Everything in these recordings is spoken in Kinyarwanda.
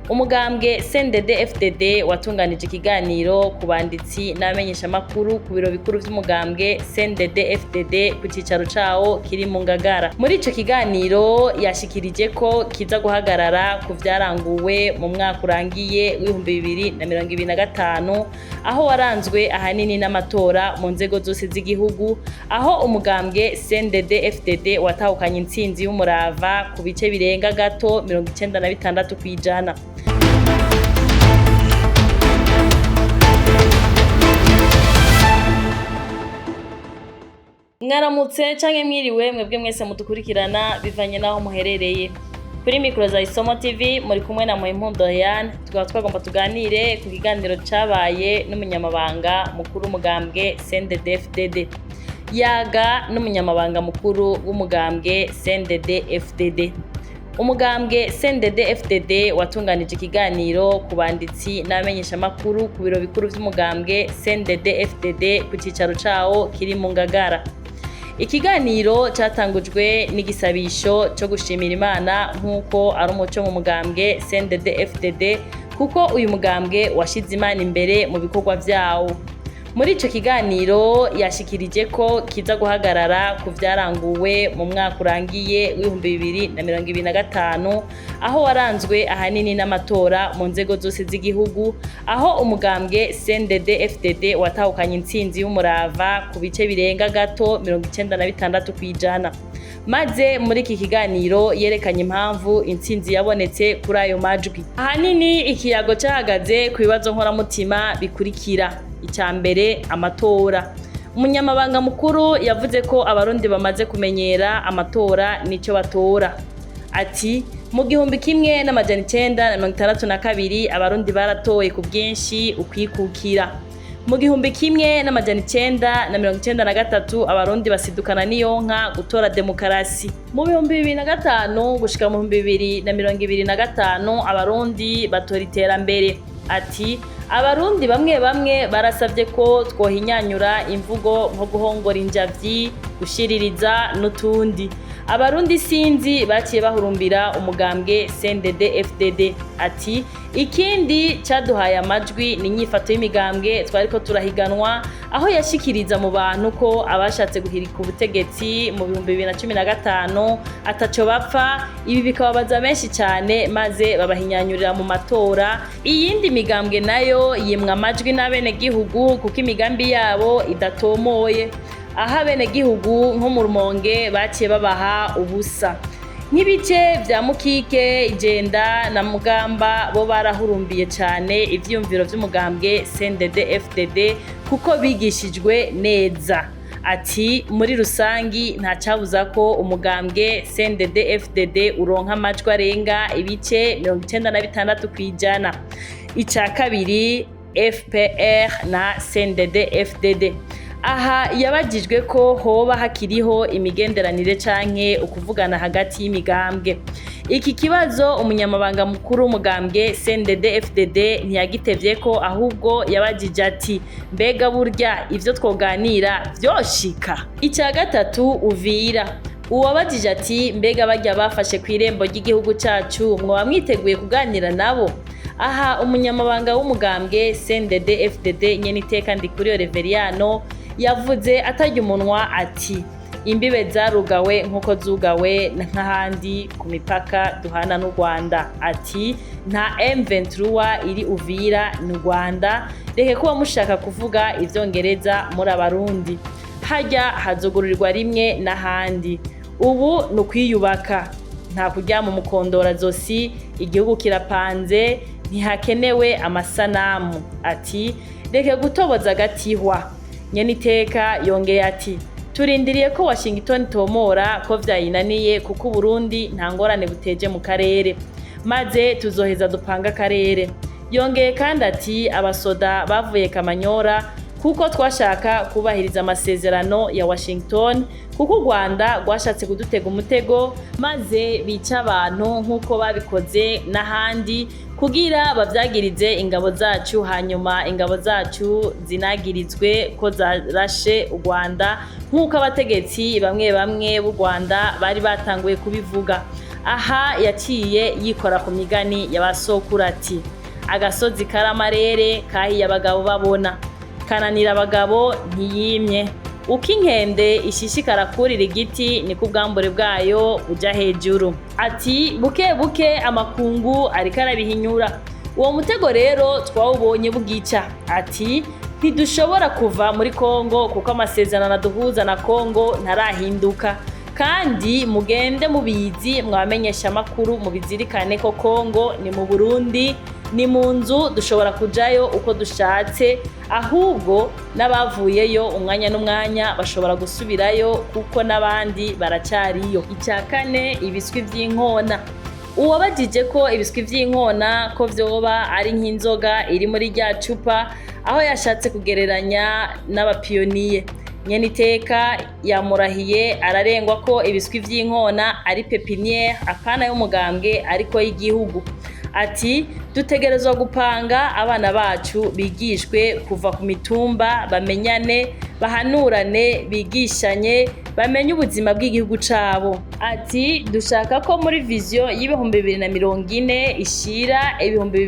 Umugambwe CNDD-FDD watunganije ikiganiro ku banditsi n'abamenyeshamakuru ku biro bikuru vy'umugambwe CNDD-FDD ku cicaro cawo kiri mu Ngagara. Muri ico kiganiro yashikirije ko kiza guhagarara ku vyaranguwe mu mwaka urangiye w'2025 aho waranzwe ahanini n'amatora mu nzego zose z'igihugu, aho umugambwe CNDD-FDD watahukanye intsinzi y'umurava ku bice birenga gato 96%. Mwaramutse canke mwiriwe mwebwe mwese mudukurikirana bivanye naho muherereye. Kuri mikro za Isomo TV muri kumwe na Muhimpundu Diane, tukaba twagomba tuganire ku kiganiro cabaye n'umunyamabanga mukuru w'umugambwe CNDD-FDD. Yaga n'umunyamabanga mukuru w'umugambwe CNDD-FDD. Umugambwe CNDD-FDD watunganije ikiganiro ku banditsi n'abamenyeshamakuru ku biro bikuru vy'umugambwe CNDD-FDD ku cicaro cawo kiri mu Ngagara. Ikiganiro catangujwe n'igisabisho cyo gushimira Imana nk'uko ari umuco mu mugambwe CNDD-FDD kuko uyu mugambwe washize Imana imbere mu bikorwa vyawo. Muri ico kiganiro yashikirije ko kiza guhagarara ku vyaranguwe mu mwaka urangiye w'2025 aho waranzwe ahanini n'amatora mu nzego zose z'igihugu, aho umugambwe CNDD-FDD watahukanye intsinzi y'umurava ku bice birenga gato 96%. Maze muri iki kiganiro yerekanye impamvu intsinzi yabonetse kuri ayo majwi. Ahanini ikiyago cahagaze ku bibazo nkoramutima bikurikira. Icambere, amatora. Umunyamabanga mukuru yavuze ko abarundi bamaze kumenyera amatora nico batora. Ati mu 1962 abarundi baratoye ku bwinshi ukwikukira. Mu 1993 abarundi basidukana niyonka gutora demokrasi. Mu 2005 gushika mu 2025 abarundi batora iterambere. Ati abarundi bamwe bamwe barasavye ko twohinyanyura imvugo nko guhongora injavyi, gushiririza n'utundi. Abarundi sinzi baciye bahurumbira umugambwe CNDD-FDD. Ati ikindi caduhaye amajwi ni inyifato y'imigambwe twariko turahiganwa, aho yashikiriza mu bantu ko abashatse guhirika ubutegetsi mu 2015 ataco bapfa. Ibi bikababaza menshi cane maze babahinyanyurira mu matora. Iyindi migambwe nayo yimwa amajwi n'abenegihugu kuko imigambi yabo idatomoye, aha abenegihugu nko mu Rumonge baciye babaha ubusa. Nk'ibice vya Mukike, Ijenda na Mugamba bo barahurumbiye cane ivyiyumviro vy'umugambwe CNDD-FDD kuko bigishijwe neza. Ati muri rusangi nta cabuza ko umugambwe CNDD-FDD uronka amajwi arenga ibice 96%. Ica kabiri, FPR na CNDD-FDD. Aha yabajijwe ko hoba hakiriho imigenderanire canke ukuvugana hagati y'imigambwe. Iki kibazo umunyamabanga mukuru w'umugambwe CNDD-FDD ntiyagitevye ko, ahubwo yabajije ati mbega burya ivyo twoganira vyoshika. Ica gatatu, Uvira. Uwabajije ati mbega barya bafashe kw'irembo ry'igihugu cacu mwoba mwiteguye kuganira nabo? Aha umunyamabanga w'umugambwe CNDD-FDD Nyeniteka Ndikuriyo Reveriyano yavuze atarya umunwa ati imbibe zarugawe nkuko zugawe nk'ahandi ku mipaka duhana n'u Rwanda. Ati nta M23 iri Uvira n'u Rwanda, reke kuba mushaka kuvuga ivyongereza muri abarundi, harya hazogururirwa rimwe n'ahandi. Ubu nukwiyubaka, nta kuryama umukondora zosi, igihugu kirapanze, ntihakenewe amasanamu. Ati reke gutoboza agatihwa. Nyeniteka yongeye ati turindiriye ko Washington tomora ko vyayinaniye kuko Burundi nta ngorane buteje mu karere, maze tuzoheza dupanga akarere. Yongeye kandi ati abasoda bavuye Kamanyora kuko twashaka kubahiriza amasezerano ya Washington, kuko u Rwanda rwashatse kudutega umutego maze bica abantu nkuko babikoze n'ahandi kugira bavyagirize ingabo zacu, hanyuma ingabo zacu zinagirizwe ko zarashe u Rwanda nkuko abategetsi bamwe bamwe b'u Rwanda bari batanguye kubivuga. aha yaciye yikora ku migani y'abasokuru ati agasozi karamarere kahiye abagabo babona kananira abagabo ntiyimye uko inkende ishishikara kurira igiti niko ubwambure bwayo buja hejuru ati buke buke amakungu ariko arabihinyura uwo mutego rero twawubonye bugica ati ntidushobora kuva muri Kongo kuko amasezerano aduhuza na Kongo ntarahinduka kandi mugende mubizi mwamenyesha makuru mubizirikane ko Kongo ni mu Burundi ni mu nzu dushobora kujayo uko dushatse ahubwo n'abavuyeyo umwanya n'umwanya bashobora gusubirayo kuko n'abandi baracariyo icyakane ibiswi vy'inkona uwabajije ko ibiswi vy'inkona ko vyoba ari nk'inzoga iri muri rya cupa aho yashatse kugereranya n'abapiyoniye Nyeniteka yamurahiye ararengwa ko ibiswi vy'inkona ari pepiniere apana y'umugambwe ariko y'igihugu ati dutegerezwa gupanga abana bacu bigishwe kuva ku mitumba bamenyane bahanurane bigishanye bamenye ubuzima bw'igihugu cabo ati dushaka ko muri vision y'ibihumbi 2040 ishira ibihumbi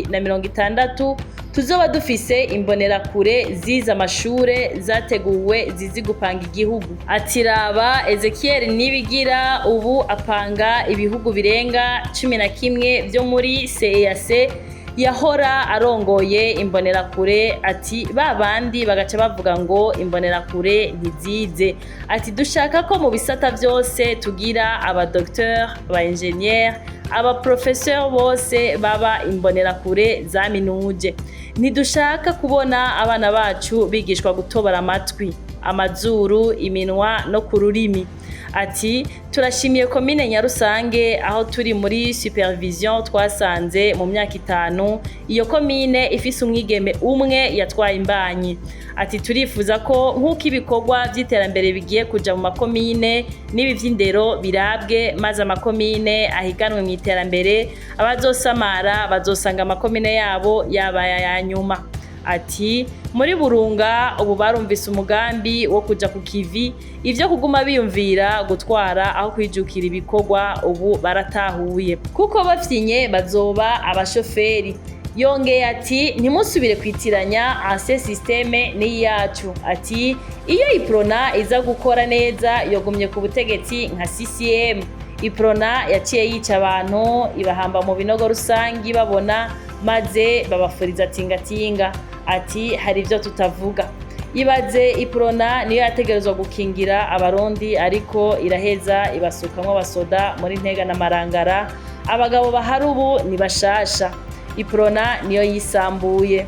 2060 tuzoba dufise imbonerakure ziza amashure zateguwe zizi gupanga igihugu ati raba Ezekiel Nibigira ubu apanga ibihugu birenga 11 vyo muri CEAC yahora arongoye imbonerakure ati babandi bagaca bavuga ngo imbonerakure ntizize ati dushaka ko mu bisata vyose tugira aba docteur aba ingénieur aba professeur bose baba imbonerakure zaminuje ntidushaka kubona abana bacu bigishwa gutobora amatwi amazuru iminwa no ku rurimi ati turashimiye komine Nyarusange aho turi muri supervision twasanze mu myaka 5 iyo komine ifise umwigeme umwe yatwaye imbanyi ati turifuza ko nk'uko ibikorwa by'iterambere bigiye kuja mu makomine n'ibi vy'indero birabwe maze amakomine ahiganwe mu iterambere abazosamara bazosanga amakomine yabo yabaye ya nyuma ati muri Burunga ubu barumvise umugambi wo kuja ku kivi ivyo kuguma biyumvira gutwara aho kwijukira ibikorwa ubu baratahuye kuko bafyinye bazoba abashoferi yongeye ati ntimusubire kwitiranya ase systeme ni yacu ati iyo iprona iza gukora neza yogumye ku butegetsi nka CCM iprona yaciye yica abantu ibahamba mu binogo rusangi babona maze babafuriza tingatinga ati hari ivyo tutavuga ibaze iprona niyo yategerezwa gukingira abarundi ariko iraheza ibasukamwe abasoda muri Ntega na Marangara abagabo bahari ubu ni bashasha iprona niyo yisambuye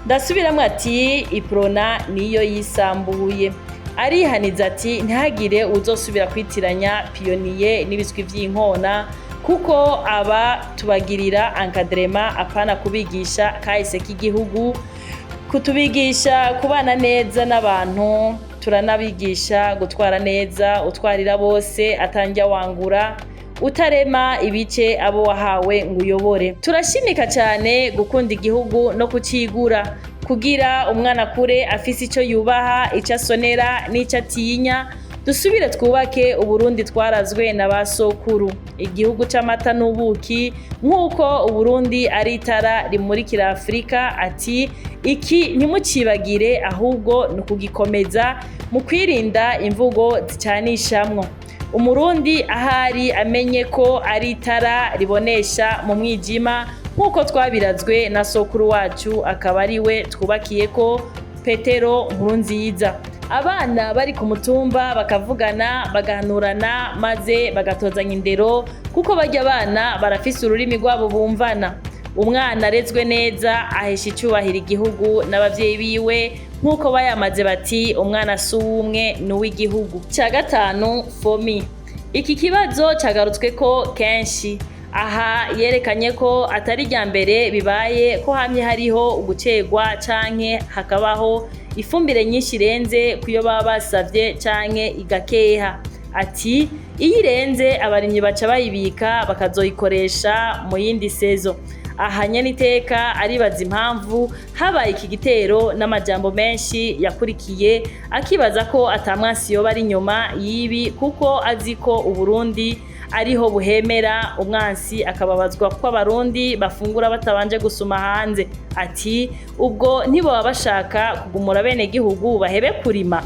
ndasubiramwe ati iprona niyo yisambuye arihaniza ati ntihagire uzosubira kwitiranya piyoniye n'ibiswi vy'inkona kuko aba tubagirira encadrement apana kubigisha kahise k'igihugu kutubigisha kubana neza n'abantu turanabigisha gutwara neza utwarira bose atanjya wangura utarema ibice abo wahawe ngo uyobore turashimika cyane gukunda igihugu no kucigura kugira umwana kure afise ico yubaha ico asonera n'ico atinya dusubire twubake Uburundi twarazwe na basokuru igihugu c'amata n'ubuki nk'uko Uburundi ari itara rimurikira Afrika ati iki ntimucibagire ahubwo no kugikomeza mu kwirinda imvugo zicanishamwo umurundi ahari amenye ko ari itara ribonesha mu mwijima nk'uko twabirazwe na sokuru wacu akaba ari we twubakiye ko Petero Nkurunziza abana bari ku mutumba bakavugana bagahanurana maze bagatozanya indero kuko barya abana barafise ururimi rwabo bumvana umwana arezwe neza ahesha icubahira igihugu n'abavyeyi biwe nk'uko bayamaze bati umwana si umwe n'uw'igihugu cya gatanu fomi iki kibazo cyagarutswe ko kenshi aha yerekanye ko atari rya mbere bibaye ko hamye hariho ugucegwa canke hakabaho ifumbire nyinshi irenze kuyo baba basavye canke igakeha ati iyo irenze abarimyi baca bayibika bakazoyikoresha mu yindi sezo aha Nyeniteka aribaza impamvu habaye iki gitero n'amajambo menshi yakurikiye akibaza ko atamwasi yoba ari nyuma yibi kuko azi ko Uburundi ariho buhemera umwansi akababazwa ko abarundi bafungura batabanje gusuma hanze. Ati ubwo ntibaba bashaka kugumura bene gihugu bahebe kurima.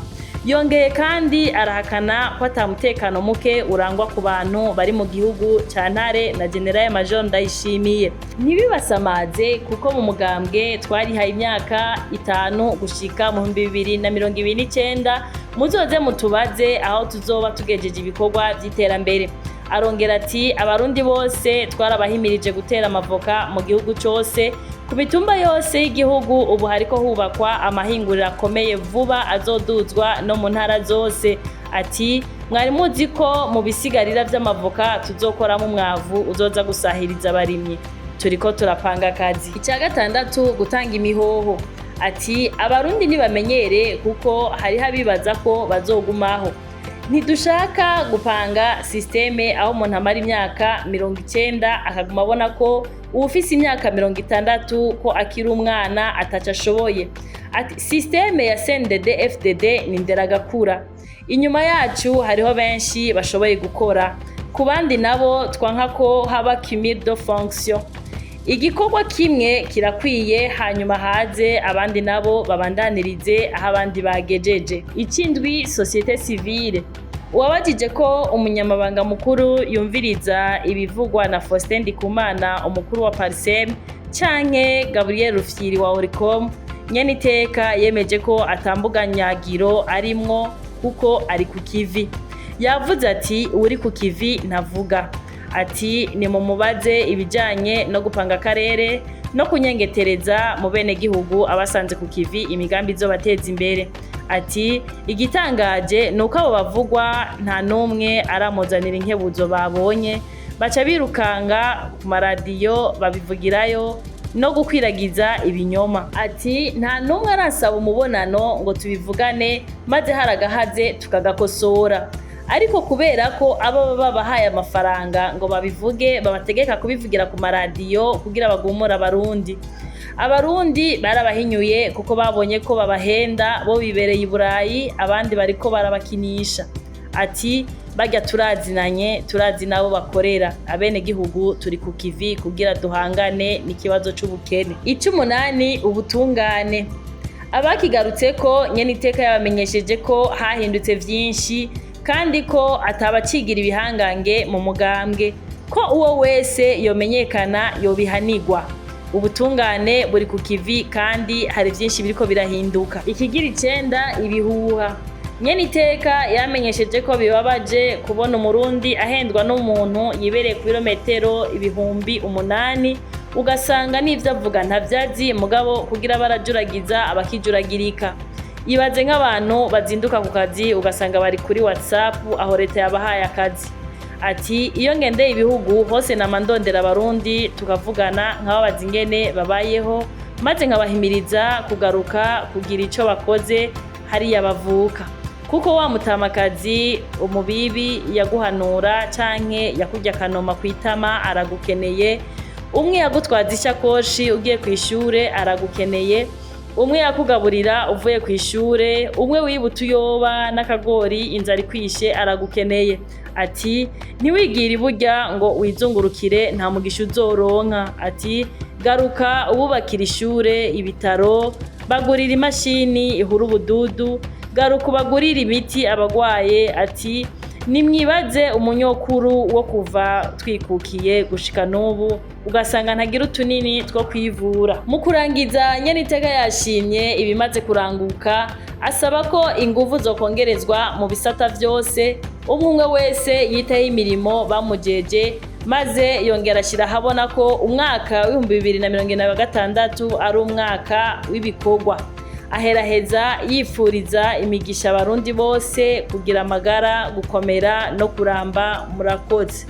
Yongeye kandi arahakana ko atamutekano muke urangwa ku bantu bari mu gihugu Cantare na General Major Ndayishimiye. Ntibibasamaze kuko mu mugambwe twarihaye imyaka 5 gushika mu 2029 muzoze mutubaze aho tuzoba tugejeje ibikorwa by'iterambere. Arongera ati abarundi bose twarabahimirije gutera amavoka mu gihugu cyose, ku mitumba yose y'igihugu ubu hariko hubakwa amahinguriro akomeye vuba azoduzwa no mu ntara zose. Ati mwari muzi ko mu bisigarira vy'amavoka tuzokoramo umwavu uzoza gusahiriza abarimyi, turiko turapanga akazi. Icya gatandatu gutanga imihoho. Ati abarundi ntibamenyere kuko hariho abibaza ko bazogumaho. Ntidushaka gupanga systeme aho umuntu amara imyaka 90 akaguma abona ko ufise imyaka 60 ko akiri umwana ataca ashoboye. Ati systeme ya CNDD FDD ni nderagakura. Inyuma yacu hariho benshi bashoboye gukora, ku bandi nabo twanka ko haba cumul de fonction. Igikorwa kimwe kirakwiye hanyuma haze abandi nabo babandanirize aho abandi bagejeje. Ikindwi societe civile. Uwabajije ko umunyamabanga mukuru yumviriza ibivugwa na Faustin Ndikumana umukuru wa Parsem canke Gabriel Rufyiri wa Oricom, nyene iteka yemeje ko atambuganyagiro arimwo kuko ari ku kivi. Yavuze ati uri ku kivi ntavuga. Ati ni mu mubaze ibijanye no gupanga akarere no kunyengetereza mu bene gihugu abasanze ku kivi imigambi zo bateza imbere. Ati igitangaje nuko abo bavugwa nta numwe aramuzanira inkebuzo babonye, baca birukanga ku maradiyo babivugirayo no gukwiragiza ibinyoma. Ati nta numwe arasaba umubonano ngo tubivugane maze haragahaze tukagakosora. Ariko kubera ko aba babahaye amafaranga ngo babivuge babategeka kubivugira ku maradiyo kugira bagumura abarundi. Abarundi barabahinyuye kuko babonye ko babahenda bo bibereye i Burayi, abandi bariko barabakinisha. Ati barya turazinanye turazi nabo bakorera, abene gihugu turi ku kivi kugira duhangane n'ikibazo c'ubukene. 8 ubutungane. Abakigarutse ko nyene iteka yabamenyesheje ko hahindutse vyinshi kandi ko atabacigira ibihangange mu mugambwe, ko uwo wese yomenyekana yobihanigwa. Ubutungane buri ku kivi kandi hari vyinshi biriko birahinduka. Ikigira 9 ibihuha. Nyene iteka yamenyesheje ko bibabaje kubona umurundi ahendwa n'umuntu yibereye ku birometero 8,000 ugasanga n'ivyo avuga ntavyazi mugabo kugira barajuragiza abakijuragirika. Ibaze nk'abantu bazinduka ku kazi ugasanga bari kuri WhatsApp aho leta yabahaye akazi. Ati iyo ngendeye ibihugu hose namandondera abarundi tukavugana nkababaza ingene babayeho maze nkabahimiriza kugaruka kugira ico bakoze hariya bavuka, kuko wa mutamakazi umubibi yaguhanura canke yakurya kanoma kwitama aragukeneye, umwe yagutwaza ishakoshi ugiye kwishure aragukeneye, umwe yakugaburira uvuye kwishure, umwe wibuta uyoba n'akagori inzara ikwishe aragukeneye. Ati ntiwigire iburya ngo wizungurukire nta mugisha uzoronka. Ati garuka ububakira ishure, ibitaro, bagurira imashini ihura ubududu, garuka ubagurira imiti abagwaye. Ati nimwibaze umunyokuru wo kuva twikukiye gushika n'ubu ugasanga ntagira utunini two kwivura. Mu kurangiza nyene iteka yashimye ibimaze kuranguka, asaba ko inguvu zokongerezwa mu bisata vyose, umwe wese yitaho imirimo bamujeje, maze yongera ashira habona ko umwaka wa 2026 ari umwaka w'ibikorwa. Aheraheza yifuriza imigisha abarundi bose kugira amagara, gukomera no kuramba. Murakoze.